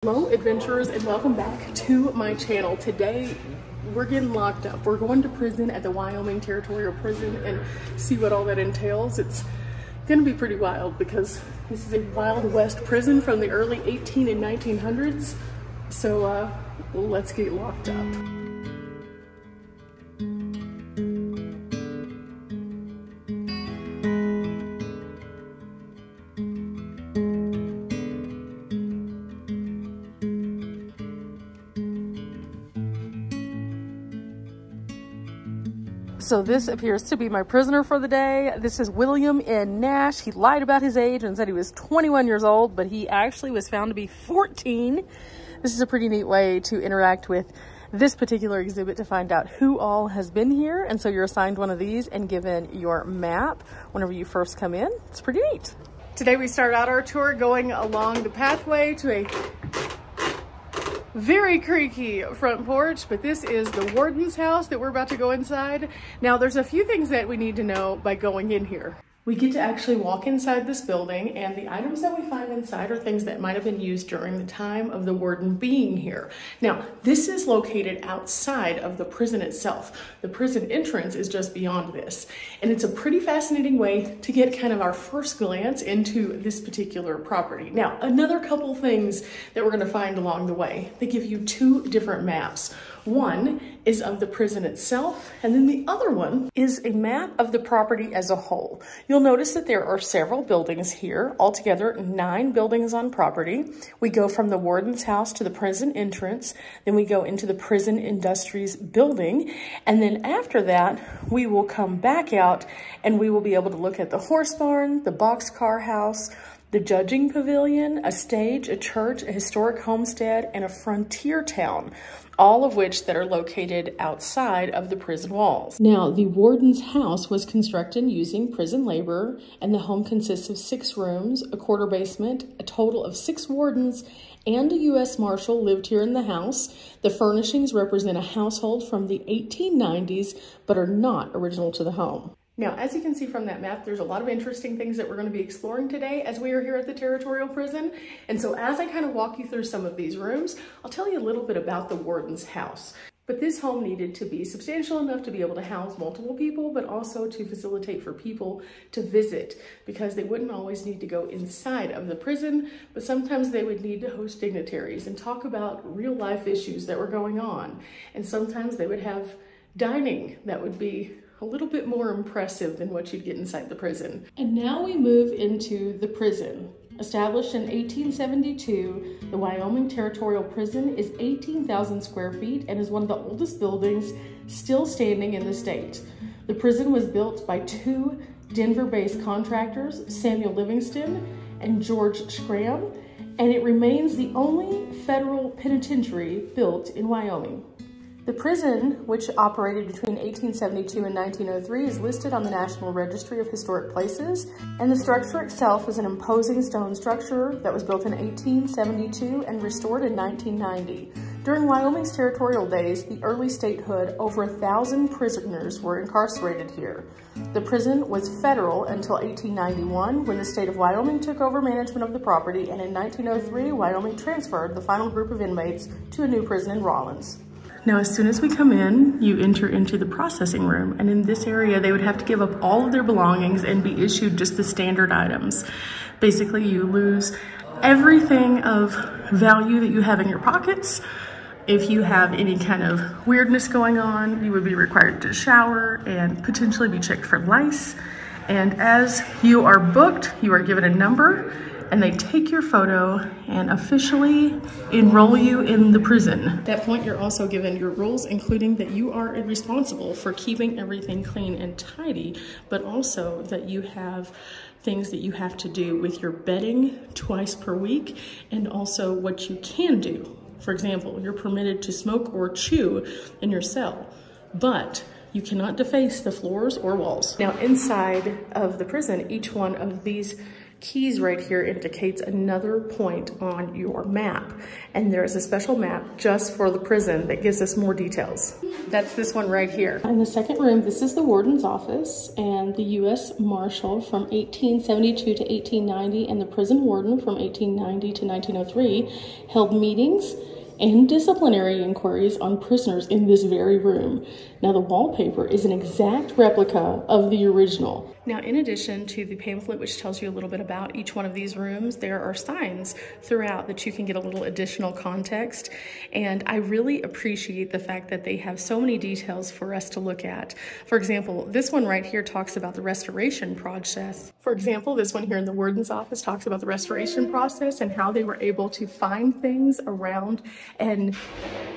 Hello adventurers and welcome back to my channel. Today we're getting locked up. We're going to prison at the Wyoming Territorial Prison and see what all that entails. It's gonna be pretty wild because this is a Wild West prison from the early 18 and 1900s. So let's get locked up. So this appears to be my prisoner for the day. This is William N. Nash. He lied about his age and said he was 21 years old, but he actually was found to be 14. This is a pretty neat way to interact with this particular exhibit to find out who all has been here. And so you're assigned one of these and given your map whenever you first come in. It's pretty neat. Today we start out our tour going along the pathway to a very creaky front porch, but this is the warden's house that we're about to go inside. Now there's a few things that we need to know by going in here. We get to actually walk inside this building, and the items that we find inside are things that might have been used during the time of the warden being here. Now, this is located outside of the prison itself. The prison entrance is just beyond this, and it's a pretty fascinating way to get kind of our first glance into this particular property. Now, another couple things that we're going to find along the way. They give you two different maps. One is of the prison itself, and then the other one is a map of the property as a whole. You'll notice that there are several buildings here, altogether 9 buildings on property. We go from the warden's house to the prison entrance, then we go into the prison industries building, and then after that, we will come back out and we will be able to look at the horse barn, the boxcar house, the judging pavilion, a stage, a church, a historic homestead, and a frontier town, all of which that are located outside of the prison walls. Now, the warden's house was constructed using prison labor, and the home consists of 6 rooms, a quarter basement, a total of 6 wardens, and a U.S. Marshal lived here in the house. The furnishings represent a household from the 1890s, but are not original to the home. Now, as you can see from that map, there's a lot of interesting things that we're going to be exploring today as we are here at the Territorial Prison. And so as I kind of walk you through some of these rooms, I'll tell you a little bit about the warden's house. But this home needed to be substantial enough to be able to house multiple people, but also to facilitate for people to visit, because they wouldn't always need to go inside of the prison, but sometimes they would need to host dignitaries and talk about real life issues that were going on. And sometimes they would have dining that would be a little bit more impressive than what you'd get inside the prison. And now we move into the prison. Established in 1872, the Wyoming Territorial Prison is 18,000 square feet and is one of the oldest buildings still standing in the state. The prison was built by 2 Denver-based contractors, Samuel Livingston and George Schramm, and it remains the only federal penitentiary built in Wyoming. The prison, which operated between 1872 and 1903, is listed on the National Registry of Historic Places, and the structure itself is an imposing stone structure that was built in 1872 and restored in 1990. During Wyoming's territorial days, the early statehood, over 1,000 prisoners were incarcerated here. The prison was federal until 1891, when the state of Wyoming took over management of the property, and in 1903, Wyoming transferred the final group of inmates to a new prison in Rawlins. Now, as soon as we come in, you enter into the processing room, and in this area, they would have to give up all of their belongings and be issued just the standard items. Basically, you lose everything of value that you have in your pockets. If you have any kind of weirdness going on, you would be required to shower and potentially be checked for lice. And as you are booked, you are given a number, and they take your photo and officially enroll you in the prison. At that point, you're also given your rules, including that you are responsible for keeping everything clean and tidy, but also that you have things that you have to do with your bedding twice per week, and also what you can do. For example, you're permitted to smoke or chew in your cell, but you cannot deface the floors or walls. Now, inside of the prison, each one of these keys right here indicates another point on your map. And there's a special map just for the prison that gives us more details. That's this one right here. In the second room, this is the warden's office, and the U.S. Marshal from 1872 to 1890 and the prison warden from 1890 to 1903 held meetings and disciplinary inquiries on prisoners in this very room. Now, the wallpaper is an exact replica of the original. Now, in addition to the pamphlet, which tells you a little bit about each one of these rooms, there are signs throughout that you can get a little additional context. And I really appreciate the fact that they have so many details for us to look at. For example, this one right here talks about the restoration process. For example, this one here in the warden's office talks about the restoration process and how they were able to find things around and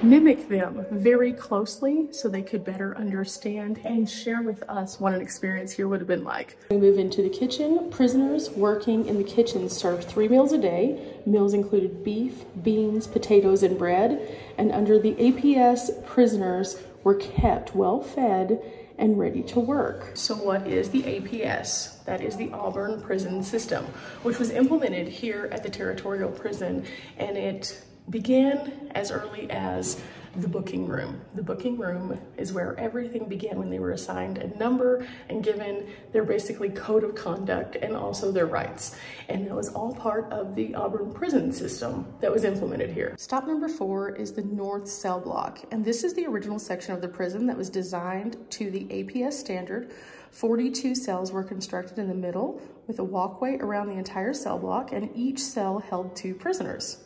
mimic them very closely so they could better understand and share with us what an experience here would have been like. We move into the kitchen. Prisoners working in the kitchen served 3 meals a day. Meals included beef, beans, potatoes, and bread. And under the APS, prisoners were kept well fed and ready to work. So what is the APS? That is the Auburn Prison System, which was implemented here at the Territorial Prison, and it began as early as the booking room. The booking room is where everything began when they were assigned a number and given their basically code of conduct and also their rights. And that was all part of the Auburn prison system that was implemented here. Stop number 4 is the North Cell Block. And this is the original section of the prison that was designed to the APS standard. 42 cells were constructed in the middle with a walkway around the entire cell block, and each cell held 2 prisoners.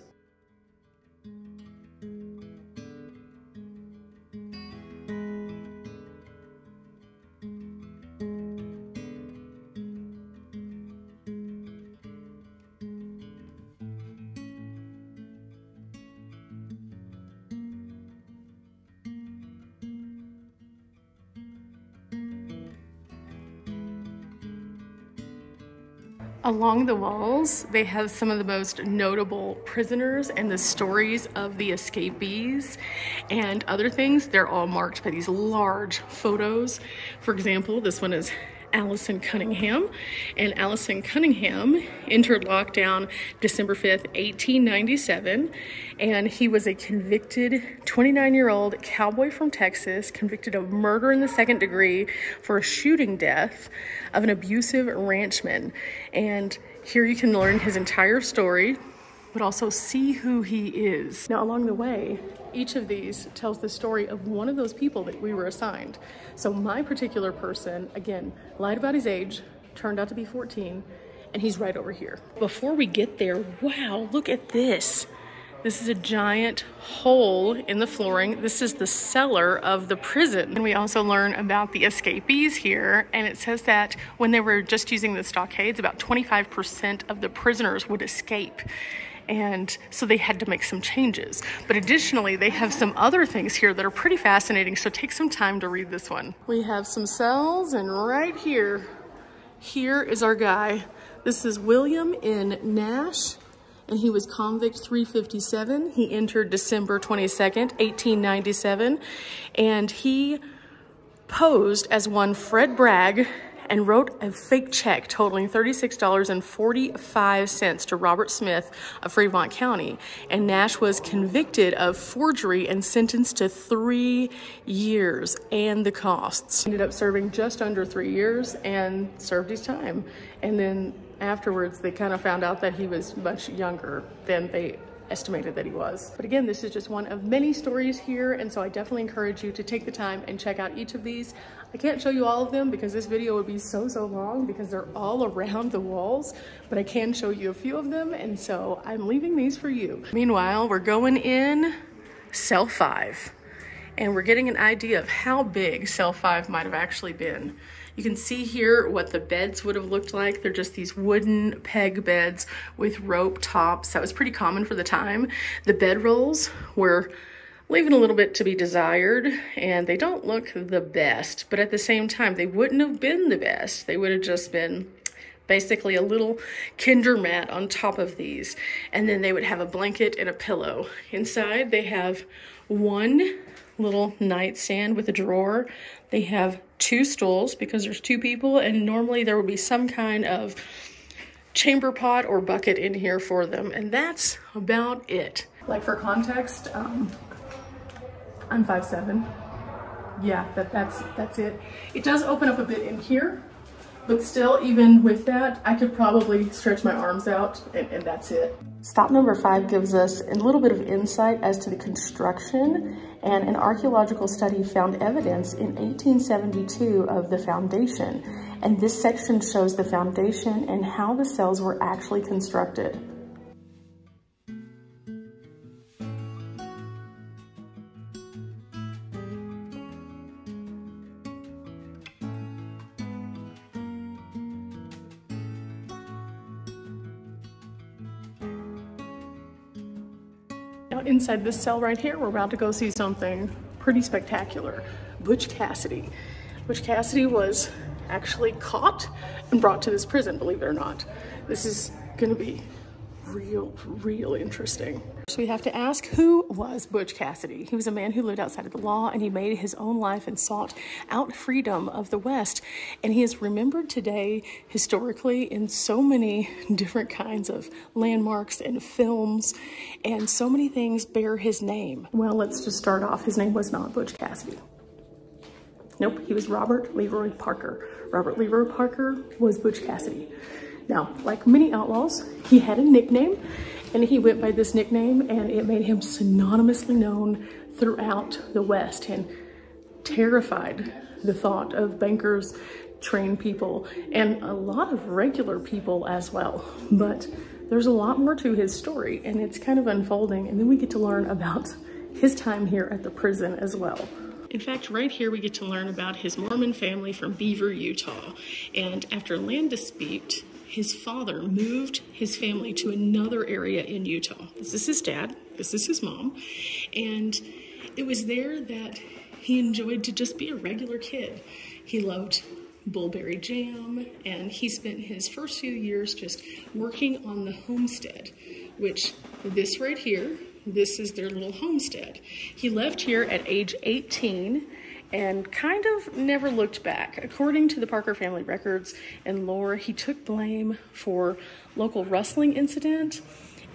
Along the walls, they have some of the most notable prisoners and the stories of the escapees and other things. They're all marked by these large photos. For example, this one is Allison Cunningham, and Allison Cunningham entered lockdown December 5th, 1897, and he was a convicted 29-year-old cowboy from Texas, convicted of murder in the 2nd degree for a shooting death of an abusive ranchman. And here you can learn his entire story, but also see who he is. Now, along the way, each of these tells the story of one of those people that we were assigned. So my particular person, again, lied about his age, turned out to be 14, and he's right over here. Before we get there, wow, look at this. This is a giant hole in the flooring. This is the cellar of the prison. And we also learn about the escapees here. And it says that when they were just using the stockades, about 25% of the prisoners would escape. And so they had to make some changes. But additionally, they have some other things here that are pretty fascinating. So take some time to read this one. We have some cells, and right here is our guy. This is William N. Nash, and he was convict 357. He entered December 22nd, 1897, and he posed as one Fred Bragg and wrote a fake check totaling $36.45 to Robert Smith of Fremont County. And Nash was convicted of forgery and sentenced to 3 years and the costs. Ended up serving just under 3 years and served his time. And then afterwards, they kind of found out that he was much younger than they estimated that he was. But again, this is just one of many stories here, and so I definitely encourage you to take the time and check out each of these. I can't show you all of them because this video would be so long because they're all around the walls, but I can show you a few of them, and so I'm leaving these for you. Meanwhile, we're going in cell 5, and we're getting an idea of how big cell 5 might have actually been. You can see here what the beds would have looked like. They're just these wooden peg beds with rope tops. That was pretty common for the time. The bedrolls were leaving a little bit to be desired, and they don't look the best, but at the same time, they wouldn't have been the best. They would have just been basically a little kinder mat on top of these, and then they would have a blanket and a pillow. Inside, they have one little nightstand with a drawer. They have 2 stools because there's 2 people, and normally there would be some kind of chamber pot or bucket in here for them, and that's about it. Like for context, I'm 5'7". Yeah, that's it. It does open up a bit in here, but still, even with that, I could probably stretch my arms out, and that's it. Stop number 5 gives us a little bit of insight as to the construction, and an archaeological study found evidence in 1872 of the foundation. And this section shows the foundation and how the cells were actually constructed. Now inside this cell right here, we're about to go see something pretty spectacular. Butch Cassidy. Butch Cassidy was actually caught and brought to this prison, believe it or not. This is gonna be real interesting. So we have to ask, who was Butch Cassidy? He was a man who lived outside of the law, and he made his own life and sought out freedom of the West. And he is remembered today historically in so many different kinds of landmarks and films, and so many things bear his name. Well, let's just start off. His name was not Butch Cassidy. Nope, he was Robert Leroy Parker. Robert Leroy Parker was Butch Cassidy. Now, like many outlaws, he had a nickname, and he went by this nickname, and it made him synonymously known throughout the West and terrified the thought of bankers, trained people, and a lot of regular people as well. But there's a lot more to his story, and it's kind of unfolding, and then we get to learn about his time here at the prison as well. In fact, right here we get to learn about his Mormon family from Beaver, Utah. And after a land dispute, his father moved his family to another area in Utah. This is his dad, this is his mom. And it was there that he enjoyed to just be a regular kid. He loved bullberry jam, and he spent his first few years just working on the homestead, which this right here, this is their little homestead. He left here at age 18 and kind of never looked back. According to the Parker family records and lore, he took blame for local rustling incident,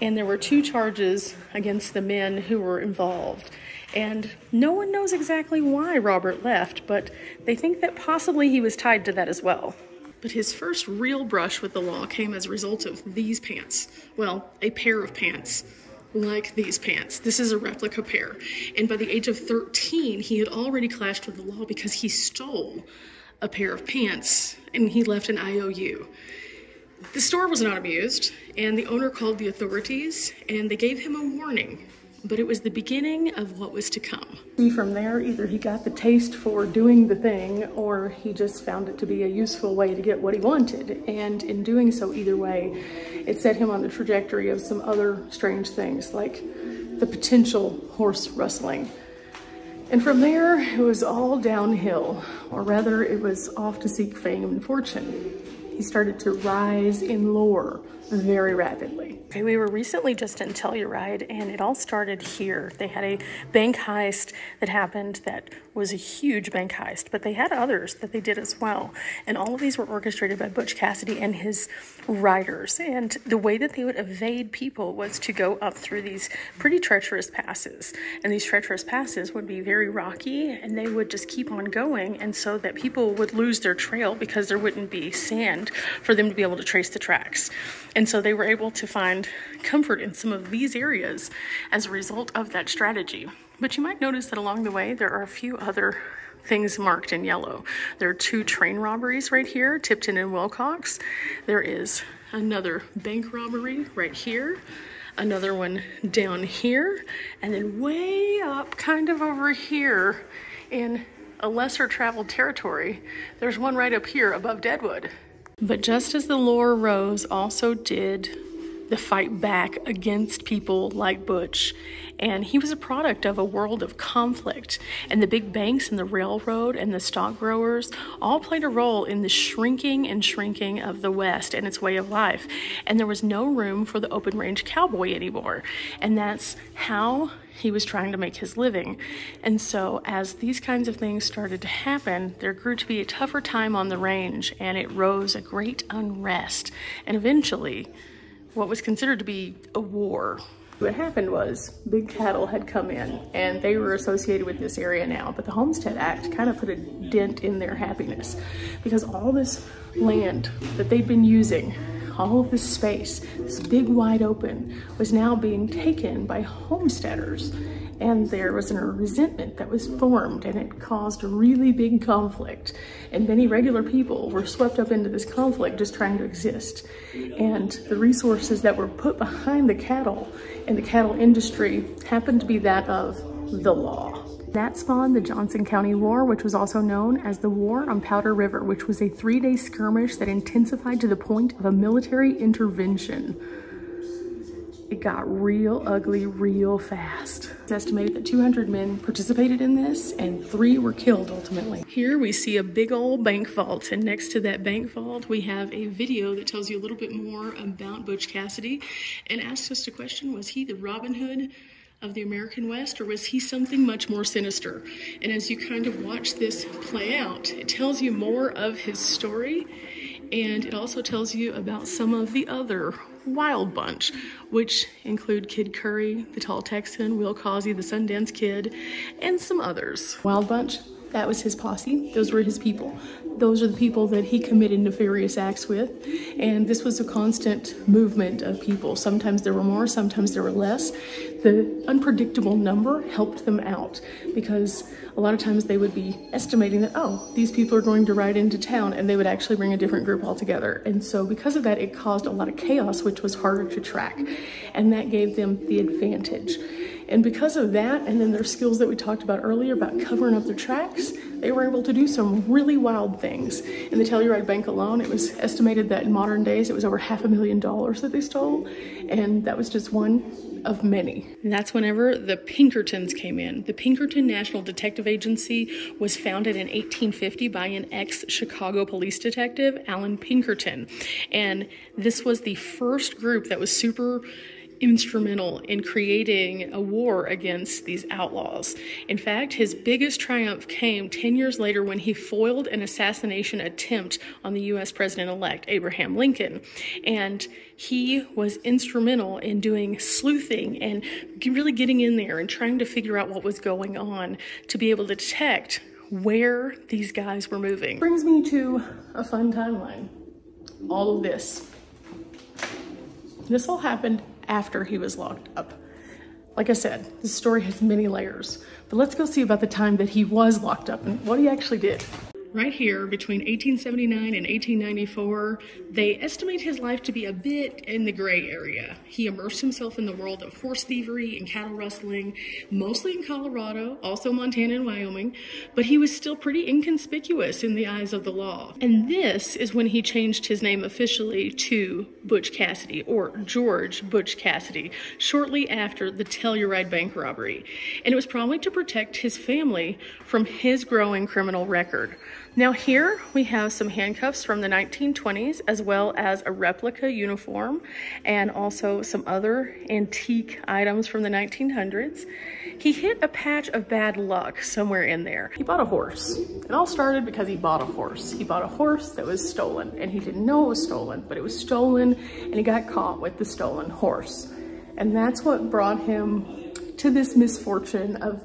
and there were 2 charges against the men who were involved. And no one knows exactly why Robert left, but they think that possibly he was tied to that as well. But his first real brush with the law came as a result of these pants. Well, a pair of pants. Like these pants. This is a replica pair. And by the age of 13, he had already clashed with the law because he stole a pair of pants and he left an IOU. The store was not amused, and the owner called the authorities, and they gave him a warning. But it was the beginning of what was to come. From there, either he got the taste for doing the thing, or he just found it to be a useful way to get what he wanted. And in doing so, either way, it set him on the trajectory of some other strange things, like the potential horse rustling. And from there, it was all downhill, or rather, it was off to seek fame and fortune. He started to rise in lore very rapidly. Okay, we were recently just in Telluride, and it all started here. They had a bank heist that happened that was a huge bank heist, but they had others that they did as well. And all of these were orchestrated by Butch Cassidy and his riders. And the way that they would evade people was to go up through these pretty treacherous passes. And these treacherous passes would be very rocky, and they would just keep on going, and so that people would lose their trail because there wouldn't be sand for them to be able to trace the tracks. And so they were able to find comfort in some of these areas as a result of that strategy. But you might notice that along the way, there are a few other things marked in yellow. There are 2 train robberies right here, Tipton and Wilcox. There is another bank robbery right here, another one down here, and then way up kind of over here in a lesser traveled territory, there's one right up here above Deadwood. But just as the lore rose, also did the fight back against people like Butch. And he was a product of a world of conflict, and the big banks and the railroad and the stock growers all played a role in the shrinking and shrinking of the West and its way of life. And there was no room for the open range cowboy anymore. And that's how he was trying to make his living. And so as these kinds of things started to happen, there grew to be a tougher time on the range, and it rose a great unrest, and eventually what was considered to be a war. What happened was big cattle had come in, and they were associated with this area now, but the Homestead Act kind of put a dent in their happiness, because all this land that they'd been using, all of this space, this big wide open, was now being taken by homesteaders. And there was a resentment that was formed, and it caused a really big conflict. And many regular people were swept up into this conflict just trying to exist. And the resources that were put behind the cattle and the cattle industry happened to be that of the law. That spawned the Johnson County War, which was also known as the War on Powder River, which was a 3-day skirmish that intensified to the point of a military intervention. It got real ugly real fast. It's estimated that 200 men participated in this, and 3 were killed ultimately. Here we see a big old bank vault, and next to that bank vault we have a video that tells you a little bit more about Butch Cassidy and asks us the question, was he the Robin Hood of the American West, or was he something much more sinister? And as you kind of watch this play out, it tells you more of his story, and it also tells you about some of the other wild bunch, which include Kid Curry, the Tall Texan, Will Causey, the Sundance Kid, and some others. Wild Bunch, that was his posse. Those were his people. Those are the people that he committed nefarious acts with. And this was a constant movement of people. Sometimes there were more, sometimes there were less. The unpredictable number helped them out, because a lot of times they would be estimating that, oh, these people are going to ride into town, and they would actually bring a different group altogether. And so because of that, it caused a lot of chaos, which was harder to track. And that gave them the advantage. And because of that, and then their skills that we talked about earlier about covering up their tracks, they were able to do some really wild things. In the Telluride Bank alone, it was estimated that in modern days, it was over $500,000 that they stole. And that was just one of many. And that's whenever the Pinkertons came in. The Pinkerton National Detective Agency was founded in 1850 by an ex-Chicago police detective, Alan Pinkerton. And this was the first group that was super instrumental in creating a war against these outlaws. In fact, his biggest triumph came 10 years later when he foiled an assassination attempt on the U.S. President-elect Abraham Lincoln. And he was instrumental in doing sleuthing and really getting in there and trying to figure out what was going on to be able to detect where these guys were moving. Brings me to a fun timeline. All of this. This all happened after he was locked up. Like I said, this story has many layers, but let's go see about the time that he was locked up and what he actually did. Right here, between 1879 and 1894, they estimate his life to be a bit in the gray area. He immersed himself in the world of horse thievery and cattle rustling, mostly in Colorado, also Montana and Wyoming, but he was still pretty inconspicuous in the eyes of the law. And this is when he changed his name officially to Butch Cassidy, or George Butch Cassidy, shortly after the Telluride Bank robbery. And it was probably to protect his family from his growing criminal record. Now here we have some handcuffs from the 1920s, as well as a replica uniform, and also some other antique items from the 1900s. He hit a patch of bad luck somewhere in there. He bought a horse. It all started because he bought a horse. He bought a horse that was stolen, and he didn't know it was stolen, but it was stolen, and he got caught with the stolen horse. And that's what brought him to this misfortune of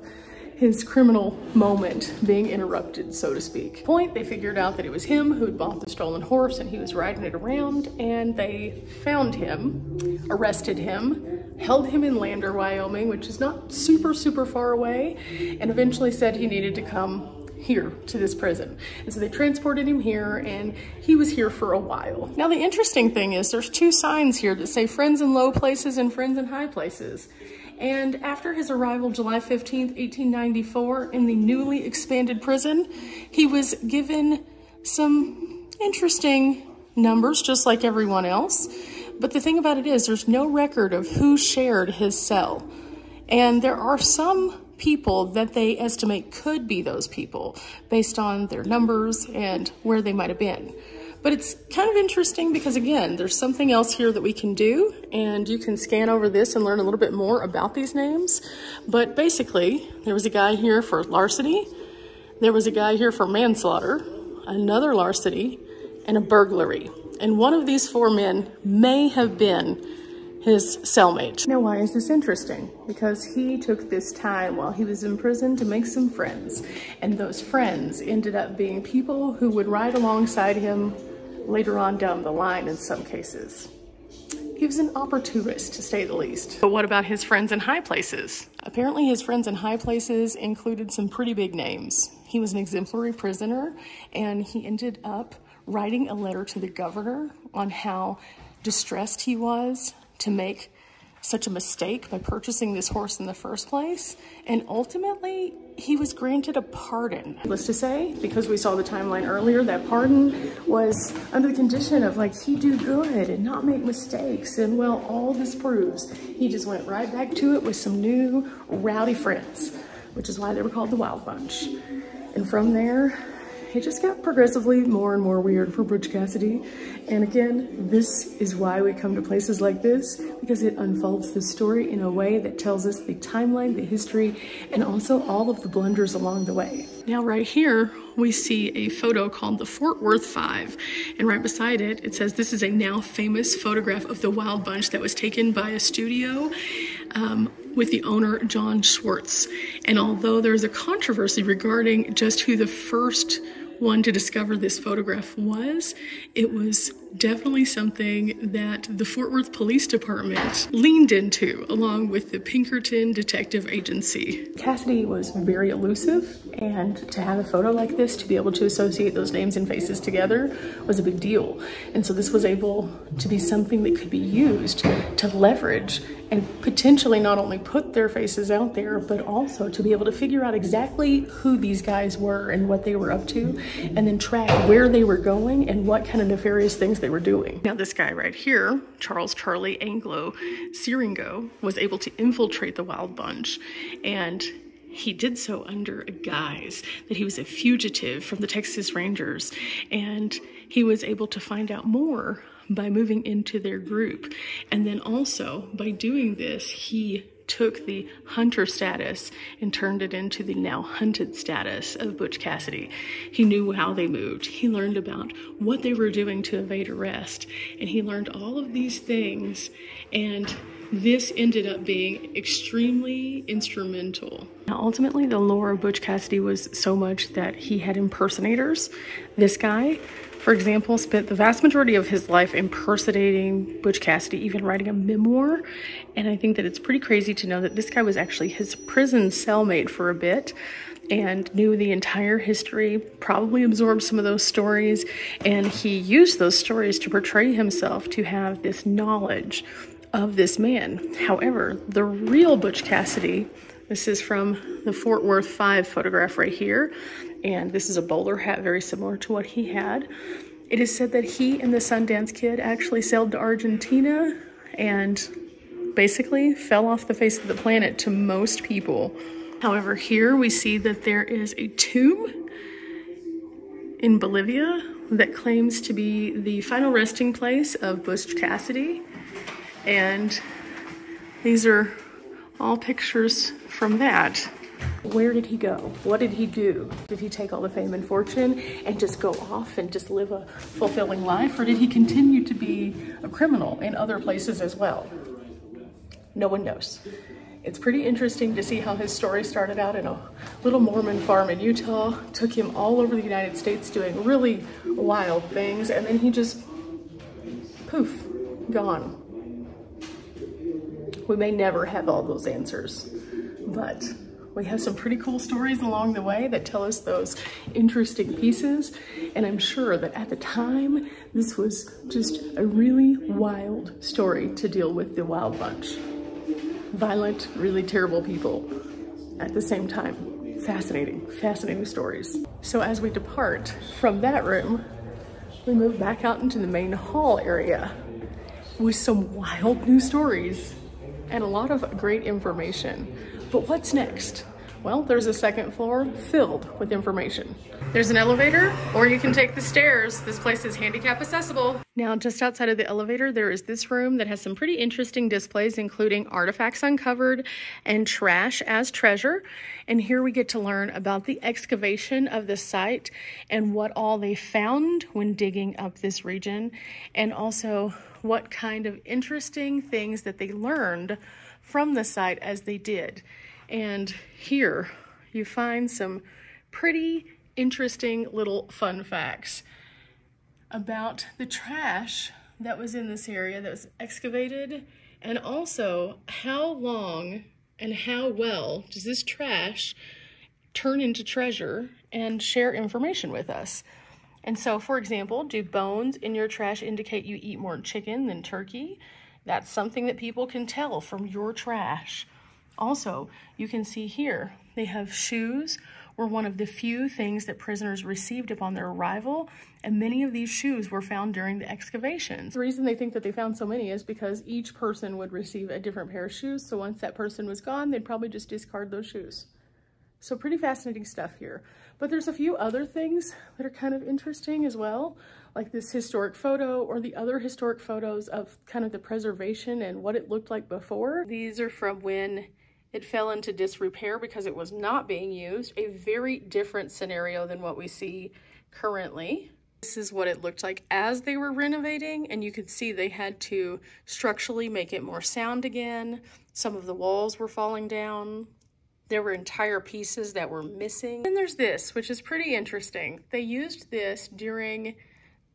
his criminal moment being interrupted, so to speak. Point, they figured out that it was him who'd bought the stolen horse, and he was riding it around, and they found him, arrested him, held him in Lander, Wyoming, which is not super far away, and eventually said he needed to come here to this prison. And so they transported him here, and he was here for a while. Now the interesting thing is there's 2 signs here that say friends in low places and friends in high places. And after his arrival July 15th, 1894 in the newly expanded prison, he was given some interesting numbers, just like everyone else. But the thing about it is there's no record of who shared his cell. And there are some people that they estimate could be those people based on their numbers and where they might have been. But it's kind of interesting because, again, there's something else here that we can do, and you can scan over this and learn a little bit more about these names. But basically, there was a guy here for larceny, there was a guy here for manslaughter, another larceny, and a burglary. And one of these 4 men may have been his cellmate. Now, why is this interesting? Because he took this time while he was in prison to make some friends. And those friends ended up being people who would ride alongside him later on down the line in some cases. He was an opportunist, to say the least. But what about his friends in high places? Apparently his friends in high places included some pretty big names. He was an exemplary prisoner, and he ended up writing a letter to the governor on how distressed he was to make such a mistake by purchasing this horse in the first place. And ultimately, he was granted a pardon. Needless to say, because we saw the timeline earlier, that pardon was under the condition of, like, he do good and not make mistakes. And well, all this proves he just went right back to it with some new rowdy friends, which is why they were called the Wild Bunch. And from there, it just got progressively more and more weird for Butch Cassidy. And again, this is why we come to places like this, because it unfolds the story in a way that tells us the timeline, the history, and also all of the blunders along the way. Now right here, we see a photo called the Fort Worth 5. And right beside it, it says this is a now famous photograph of the Wild Bunch that was taken by a studio with the owner, John Schwartz. And although there's a controversy regarding just who the first one to discover this photograph was, it was definitely something that the Fort Worth Police Department leaned into, along with the Pinkerton Detective Agency. Cassidy was very elusive, and to have a photo like this, to be able to associate those names and faces together, was a big deal. And so this was able to be something that could be used to leverage and potentially not only put their faces out there, but also to be able to figure out exactly who these guys were and what they were up to, and then track where they were going and what kind of nefarious things they were doing. Now this guy right here, Charles Charlie Anglo Siringo, was able to infiltrate the Wild Bunch, and he did so under a guise that he was a fugitive from the Texas Rangers, and he was able to find out more by moving into their group. And then also by doing this, he took the hunter status and turned it into the now hunted status of Butch Cassidy. He knew how they moved. He learned about what they were doing to evade arrest. And he learned all of these things, and this ended up being extremely instrumental. Now, ultimately, the lore of Butch Cassidy was so much that he had impersonators. This guy, for example, spent the vast majority of his life impersonating Butch Cassidy, even writing a memoir. And I think that it's pretty crazy to know that this guy was actually his prison cellmate for a bit and knew the entire history, probably absorbed some of those stories, and he used those stories to portray himself to have this knowledge of this man. However, the real Butch Cassidy, this is from the Fort Worth 5 photograph right here, and this is a bowler hat very similar to what he had. It is said that he and the Sundance Kid actually sailed to Argentina and basically fell off the face of the planet to most people. However, here we see that there is a tomb in Bolivia that claims to be the final resting place of Butch Cassidy. And these are all pictures from that. Where did he go? What did he do? Did he take all the fame and fortune and just go off and just live a fulfilling life? Or did he continue to be a criminal in other places as well? No one knows. It's pretty interesting to see how his story started out in a little Mormon farm in Utah, took him all over the United States doing really wild things, and then he just, poof, gone. We may never have all those answers, but we have some pretty cool stories along the way that tell us those interesting pieces. And I'm sure that at the time, this was just a really wild story to deal with the Wild Bunch. Violent, really terrible people at the same time. Fascinating, fascinating stories. So as we depart from that room, we move back out into the main hall area. with some wild new stories and a lot of great information. But what's next? Well, there's a second floor filled with information. There's an elevator, or you can take the stairs. This place is handicap accessible. Now, just outside of the elevator, there is this room that has some pretty interesting displays, including artifacts uncovered and trash as treasure. And here we get to learn about the excavation of the site and what all they found when digging up this region, and also what kind of interesting things that they learned from the site as they did. And here you find some pretty interesting little fun facts about the trash that was in this area that was excavated, and also how long and how well does this trash turn into treasure and share information with us. And so, for example, do bones in your trash indicate you eat more chicken than turkey? That's something that people can tell from your trash. Also, you can see here, they have shoes were one of the few things that prisoners received upon their arrival, and many of these shoes were found during the excavations. The reason they think that they found so many is because each person would receive a different pair of shoes, so once that person was gone, they'd probably just discard those shoes. So pretty fascinating stuff here. But there's a few other things that are kind of interesting as well, like this historic photo or the other historic photos of kind of the preservation and what it looked like before. These are from when it fell into disrepair because it was not being used, a very different scenario than what we see currently. This is what it looked like as they were renovating, and you can see they had to structurally make it more sound again. Some of the walls were falling down. There were entire pieces that were missing. And there's this, which is pretty interesting. They used this during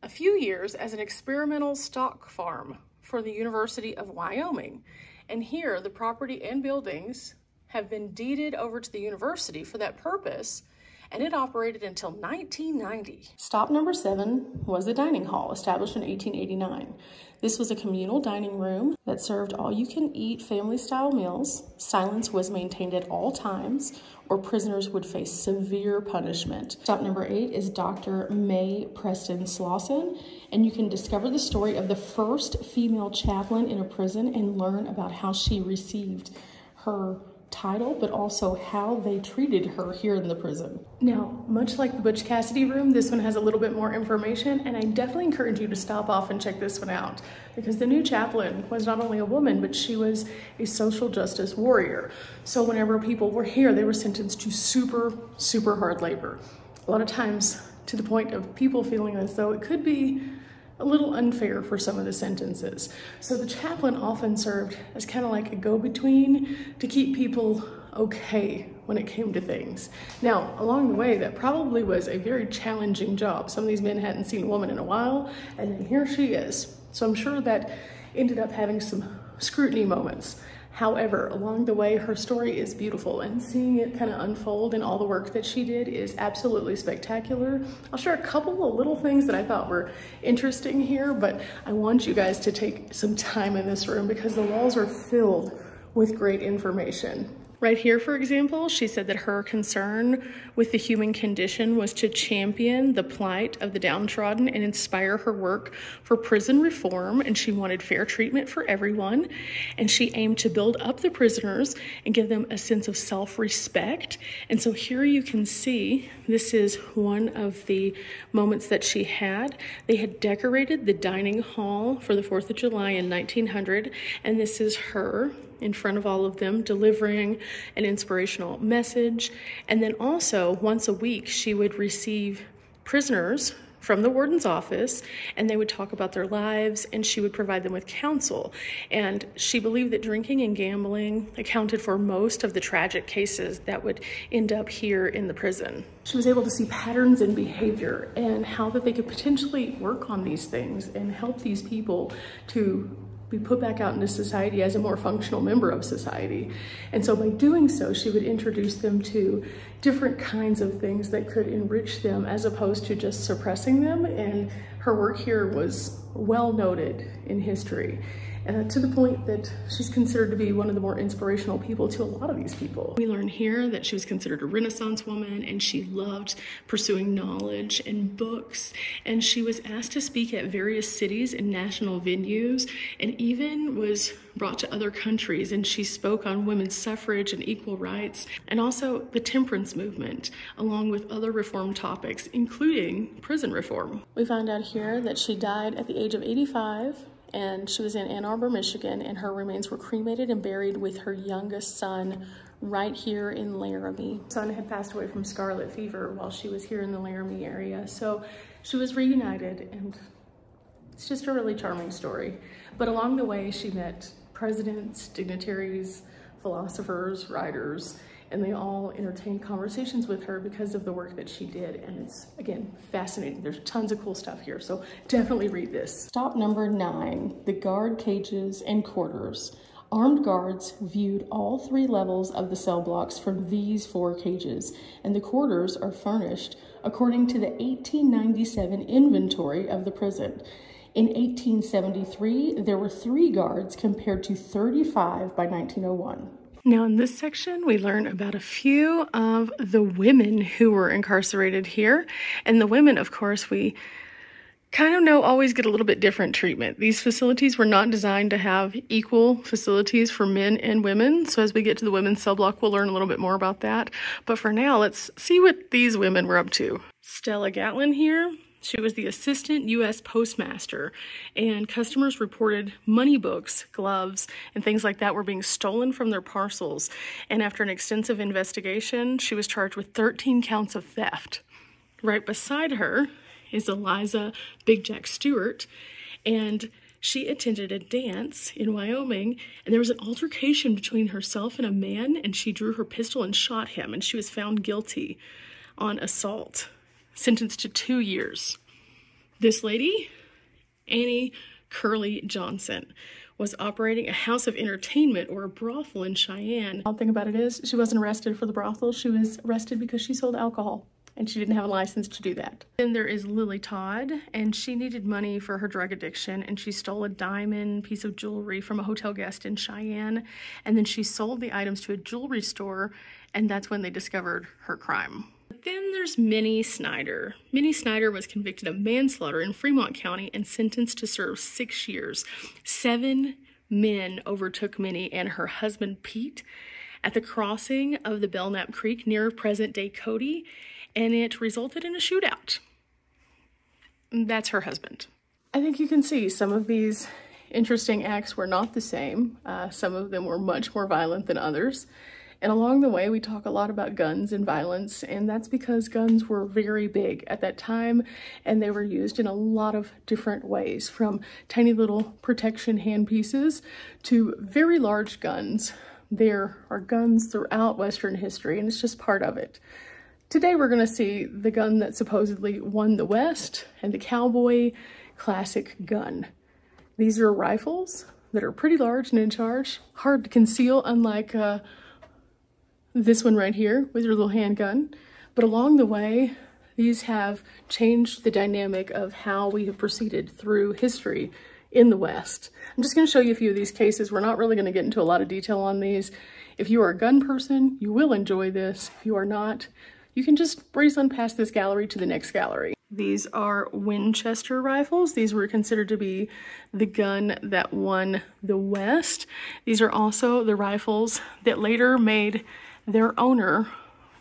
a few years as an experimental stock farm for the University of Wyoming. And here, the property and buildings have been deeded over to the university for that purpose, and it operated until 1990. Stop number 7 was the dining hall, established in 1889. This was a communal dining room that served all-you-can-eat family-style meals. Silence was maintained at all times, or prisoners would face severe punishment. Stop number 8 is Dr. May Preston Slauson, and you can discover the story of the first female chaplain in a prison and learn about how she received her title, but also how they treated her here in the prison. Now, much like the Butch Cassidy room, this one has a little bit more information, and I definitely encourage you to stop off and check this one out, because the new chaplain was not only a woman, but she was a social justice warrior. So whenever people were here, they were sentenced to super, super hard labor. A lot of times to the point of people feeling as though it could be a little unfair for some of the sentences. So the chaplain often served as kind of like a go-between to keep people okay when it came to things. Now, along the way, that probably was a very challenging job. Some of these men hadn't seen a woman in a while, and then here she is. So I'm sure that ended up having some scrutiny moments. However, along the way, her story is beautiful, and seeing it kind of unfold and all the work that she did is absolutely spectacular. I'll share a couple of little things that I thought were interesting here, but I want you guys to take some time in this room because the walls are filled with great information. Right here, for example, she said that her concern with the human condition was to champion the plight of the downtrodden and inspire her work for prison reform, and she wanted fair treatment for everyone, and she aimed to build up the prisoners and give them a sense of self-respect. And so here you can see, this is one of the moments that she had. They had decorated the dining hall for the 4th of July in 1900, and this is her in front of all of them delivering an inspirational message. And then also once a week, she would receive prisoners from the warden's office, and they would talk about their lives, and she would provide them with counsel. And she believed that drinking and gambling accounted for most of the tragic cases that would end up here in the prison. She was able to see patterns in behavior and how that they could potentially work on these things and help these people to be put back out into society as a more functional member of society. And so by doing so, she would introduce them to different kinds of things that could enrich them as opposed to just suppressing them. And her work here was well noted in history. to the point that she's considered to be one of the more inspirational people to a lot of these people. We learn here that she was considered a Renaissance woman, and she loved pursuing knowledge and books, and she was asked to speak at various cities and national venues, and even was brought to other countries, and she spoke on women's suffrage and equal rights, and also the temperance movement, along with other reform topics, including prison reform. We found out here that she died at the age of 85, and she was in Ann Arbor, Michigan, and her remains were cremated and buried with her youngest son right here in Laramie. Her son had passed away from scarlet fever while she was here in the Laramie area, so she was reunited, and it's just a really charming story. But along the way, she met presidents, dignitaries, philosophers, writers, and they all entertained conversations with her because of the work that she did. And it's, again, fascinating. There's tons of cool stuff here, so definitely read this. Stop number 9, the guard cages and quarters. Armed guards viewed all 3 levels of the cell blocks from these 4 cages, and the quarters are furnished according to the 1897 inventory of the prison. In 1873, there were 3 guards compared to 35 by 1901. Now in this section, we learn about a few of the women who were incarcerated here. And the women, of course, we kind of know always get a little bit different treatment. These facilities were not designed to have equal facilities for men and women. So as we get to the women's cell block, we'll learn a little bit more about that. But for now, let's see what these women were up to. Stella Gatlin here. She was the assistant U.S. postmaster, and customers reported money books, gloves, and things like that were being stolen from their parcels. And after an extensive investigation, she was charged with 13 counts of theft. Right beside her is Eliza Big Jack Stewart, and she attended a dance in Wyoming, and there was an altercation between herself and a man, and she drew her pistol and shot him, and she was found guilty on assault, sentenced to 2 years. This lady, Annie Curley Johnson, was operating a house of entertainment or a brothel in Cheyenne. The odd thing about it is she wasn't arrested for the brothel. She was arrested because she sold alcohol, and she didn't have a license to do that. Then there is Lily Todd, and she needed money for her drug addiction, and she stole a diamond piece of jewelry from a hotel guest in Cheyenne, and then she sold the items to a jewelry store, and that's when they discovered her crime. Then there's Minnie Snyder. Minnie Snyder was convicted of manslaughter in Fremont County and sentenced to serve 6 years. 7 men overtook Minnie and her husband Pete at the crossing of the Belknap Creek near present-day Cody, and it resulted in a shootout. That's her husband. I think you can see some of these interesting acts were not the same. Some of them were much more violent than others. And along the way, we talk a lot about guns and violence, and that's because guns were very big at that time, and they were used in a lot of different ways, from tiny little protection handpieces to very large guns. There are guns throughout Western history, and it's just part of it. Today, we're going to see the gun that supposedly won the West and the cowboy classic gun. These are rifles that are pretty large and in charge, hard to conceal, unlike this one right here with your little handgun. But along the way, these have changed the dynamic of how we have proceeded through history in the West. I'm just going to show you a few of these cases. We're not really going to get into a lot of detail on these. If you are a gun person, you will enjoy this. If you are not, you can just breeze on past this gallery to the next gallery. These are Winchester rifles. These were considered to be the gun that won the West. These are also the rifles that later made their owner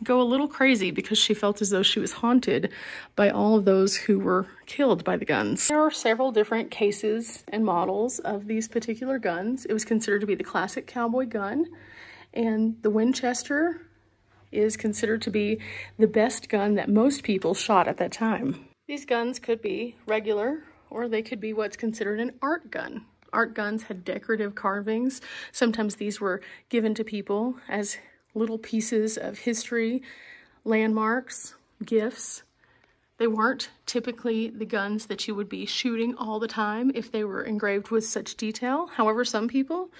go a little crazy because she felt as though she was haunted by all of those who were killed by the guns. There are several different cases and models of these particular guns. It was considered to be the classic cowboy gun, and the Winchester is considered to be the best gun that most people shot at that time. These guns could be regular, or they could be what's considered an art gun. Art guns had decorative carvings. Sometimes these were given to people as little pieces of history, landmarks, gifts. They weren't typically the guns that you would be shooting all the time if they were engraved with such detail. However, some people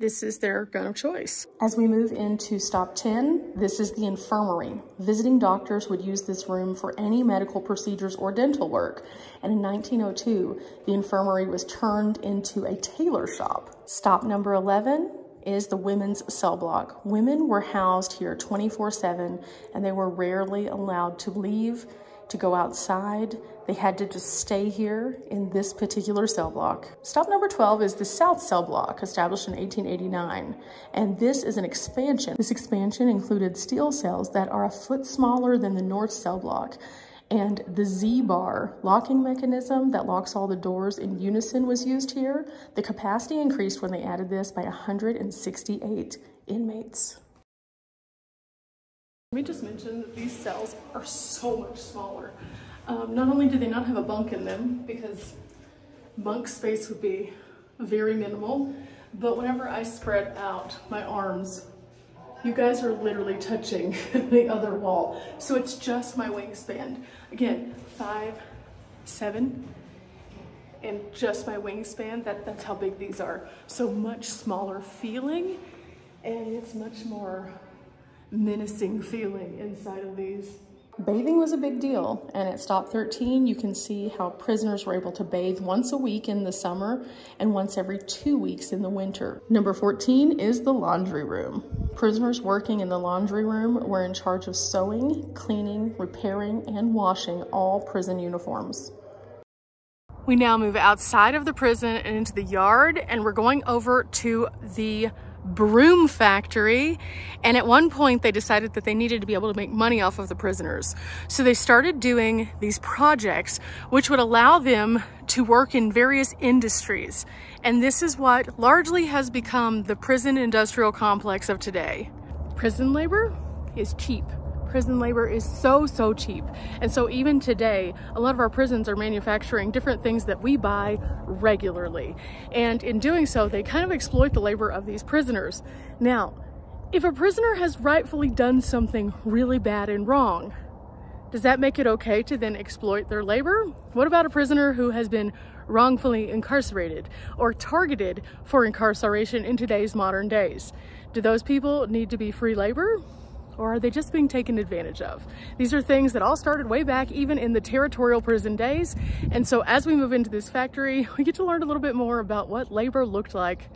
this is their gun of choice. As we move into stop 10, this is the infirmary. Visiting doctors would use this room for any medical procedures or dental work. And in 1902, the infirmary was turned into a tailor shop. Stop number 11 is the women's cell block. Women were housed here 24/7, and they were rarely allowed to leave, to go outside. They had to just stay here in this particular cell block. Stop number 12 is the South Cell Block, established in 1889. And this is an expansion. This expansion included steel cells that are a foot smaller than the North Cell Block. And the Z-bar locking mechanism that locks all the doors in unison was used here. The capacity increased when they added this by 168 inmates. Let me just mention that these cells are so much smaller. Not only do they not have a bunk in them, because bunk space would be very minimal, but whenever I spread out my arms, you guys are literally touching the other wall. So it's just my wingspan. Again, 5'7", and just my wingspan, that's how big these are. So much smaller feeling, and it's much more menacing feeling inside of these. Bathing was a big deal, and at stop 13, you can see how prisoners were able to bathe once a week in the summer and once every 2 weeks in the winter. Number 14 is the laundry room. Prisoners working in the laundry room were in charge of sewing, cleaning, repairing, and washing all prison uniforms. We now move outside of the prison and into the yard, and we're going over to the broom factory. And at one point they decided that they needed to be able to make money off of the prisoners. So they started doing these projects which would allow them to work in various industries. And this is what largely has become the prison industrial complex of today. Prison labor is cheap. Prison labor is so cheap. And so even today, a lot of our prisons are manufacturing different things that we buy regularly. And in doing so, they kind of exploit the labor of these prisoners. Now, if a prisoner has rightfully done something really bad and wrong, does that make it okay to then exploit their labor? What about a prisoner who has been wrongfully incarcerated or targeted for incarceration in today's modern days? Do those people need to be free labor? Or are they just being taken advantage of? These are things that all started way back even in the territorial prison days. And so as we move into this factory, we get to learn a little bit more about what labor looked like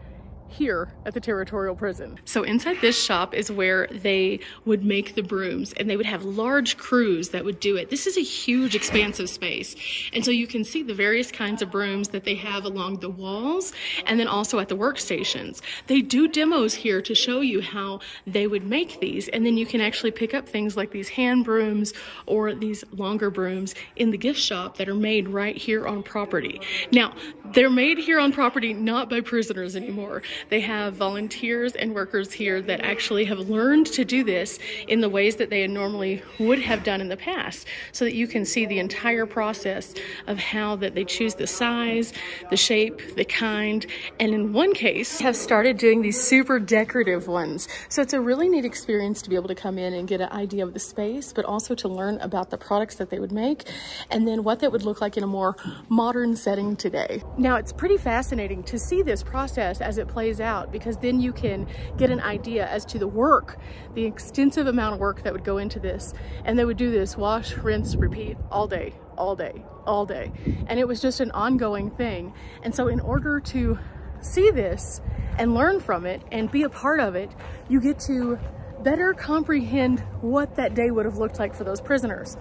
here at the territorial prison. So inside this shop is where they would make the brooms, and they would have large crews that would do it. This is a huge expansive space. And so you can see the various kinds of brooms that they have along the walls and then also at the workstations. They do demos here to show you how they would make these, and then you can actually pick up things like these hand brooms or these longer brooms in the gift shop that are made right here on property. Now, they're made here on property not by prisoners anymore. They have volunteers and workers here that actually have learned to do this in the ways that they normally would have done in the past, so that you can see the entire process of how that they choose the size, the shape, the kind, and in one case have started doing these super decorative ones. So it's a really neat experience to be able to come in and get an idea of the space, but also to learn about the products that they would make and then what that would look like in a more modern setting today. Now, it's pretty fascinating to see this process as it plays out, because then you can get an idea as to the work, the extensive amount of work that would go into this. And they would do this wash, rinse, repeat all day, all day, all day. And it was just an ongoing thing. And so in order to see this and learn from it and be a part of it, you get to better comprehend what that day would have looked like for those prisoners.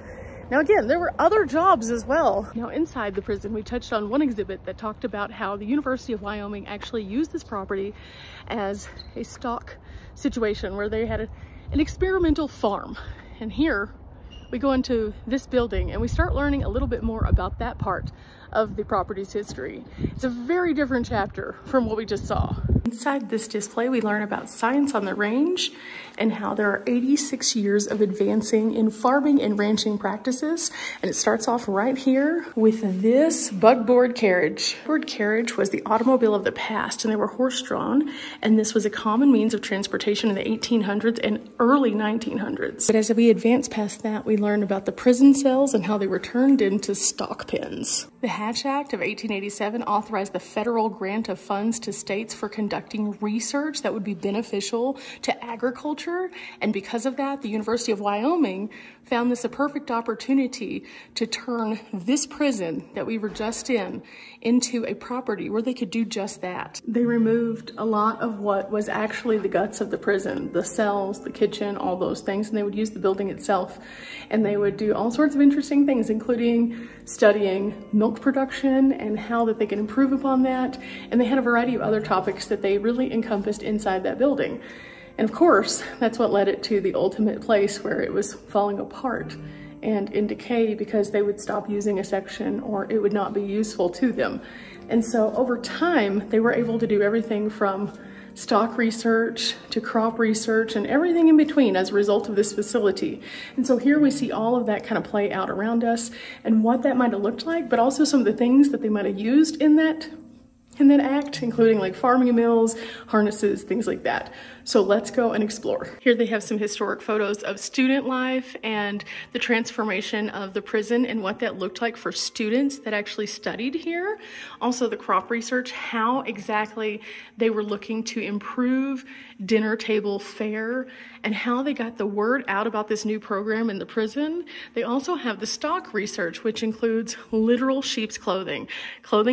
Now again, there were other jobs as well. Now inside the prison, we touched on one exhibit that talked about how the University of Wyoming actually used this property as a stock situation where they had an experimental farm. And here we go into this building and we start learning a little bit more about that part of the property's history. It's a very different chapter from what we just saw. Inside this display, we learn about science on the range and how there are 86 years of advancing in farming and ranching practices. And it starts off right here with this bugboard carriage. Bugboard carriage was the automobile of the past, and they were horse-drawn. And this was a common means of transportation in the 1800s and early 1900s. But as we advance past that, we learn about the prison cells and how they were turned into stock pens. The Hatch Act of 1887 authorized the federal grant of funds to states for conducting research that would be beneficial to agriculture. And because of that, the University of Wyoming found this a perfect opportunity to turn this prison that we were just in into a property where they could do just that. They removed a lot of what was actually the guts of the prison, the cells, the kitchen, all those things, and they would use the building itself. And they would do all sorts of interesting things, including studying milk production and how that they can improve upon that. And they had a variety of other topics that they really encompassed inside that building. And of course, that's what led it to the ultimate place where it was falling apart and in decay because they would stop using a section or it would not be useful to them. And so over time, they were able to do everything from stock research to crop research and everything in between as a result of this facility. And so here we see all of that kind of play out around us and what that might have looked like, but also some of the things that they might have used in that act, including like farming mills, harnesses, things like that. So let's go and explore. Here they have some historic photos of student life and the transformation of the prison and what that looked like for students that actually studied here. Also the crop research, how exactly they were looking to improve dinner table fare and how they got the word out about this new program in the prison. They also have the stock research, which includes literal sheep's clothing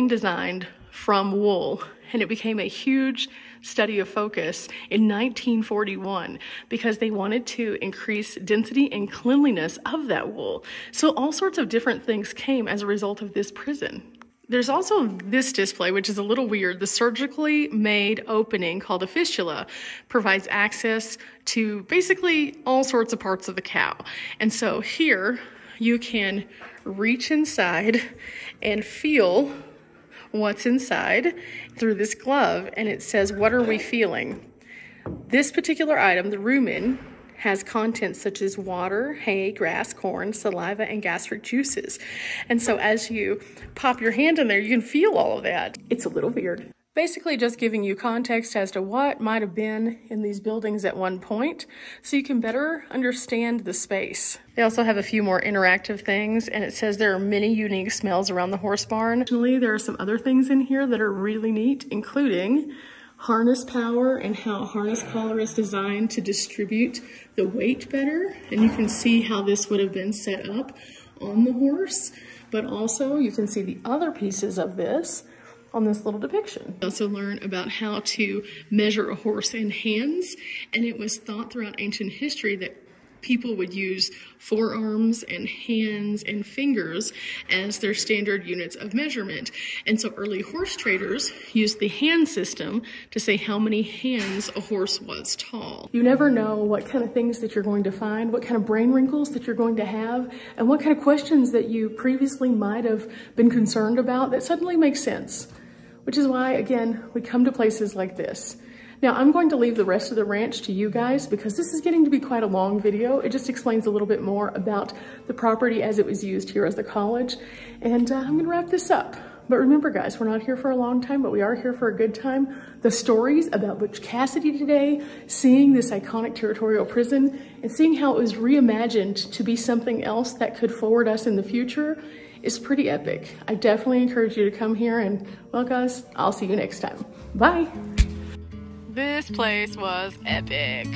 designed from wool, and it became a huge study of focus in 1941 because they wanted to increase density and cleanliness of that wool. So all sorts of different things came as a result of this prison. There's also this display, which is a little weird. The surgically made opening called a fistula provides access to basically all sorts of parts of the cow. And so here you can reach inside and feel what's inside through this glove, and it says, "What are we feeling?" This particular item, the rumen, has contents such as water, hay, grass, corn, saliva, and gastric juices. And so as you pop your hand in there, you can feel all of that. It's a little weird. Basically just giving you context as to what might have been in these buildings at one point so you can better understand the space. They also have a few more interactive things, and it says there are many unique smells around the horse barn. Additionally, there are some other things in here that are really neat, including harness power and how a harness collar is designed to distribute the weight better. And you can see how this would have been set up on the horse, but also you can see the other pieces of this on this little depiction. We also learn about how to measure a horse in hands, and it was thought throughout ancient history that people would use forearms and hands and fingers as their standard units of measurement. And so early horse traders used the hand system to say how many hands a horse was tall. You never know what kind of things that you're going to find, what kind of brain wrinkles that you're going to have, and what kind of questions that you previously might have been concerned about that suddenly make sense. Which is why, again, we come to places like this. Now, I'm going to leave the rest of the ranch to you guys because this is getting to be quite a long video. It just explains a little bit more about the property as it was used here as the college. And I'm gonna wrap this up. But remember, guys, we're not here for a long time, but we are here for a good time. The stories about Butch Cassidy today, seeing this iconic territorial prison, and seeing how it was reimagined to be something else that could forward us in the future is pretty epic. I definitely encourage you to come here, and well guys, I'll see you next time. Bye. This place was epic.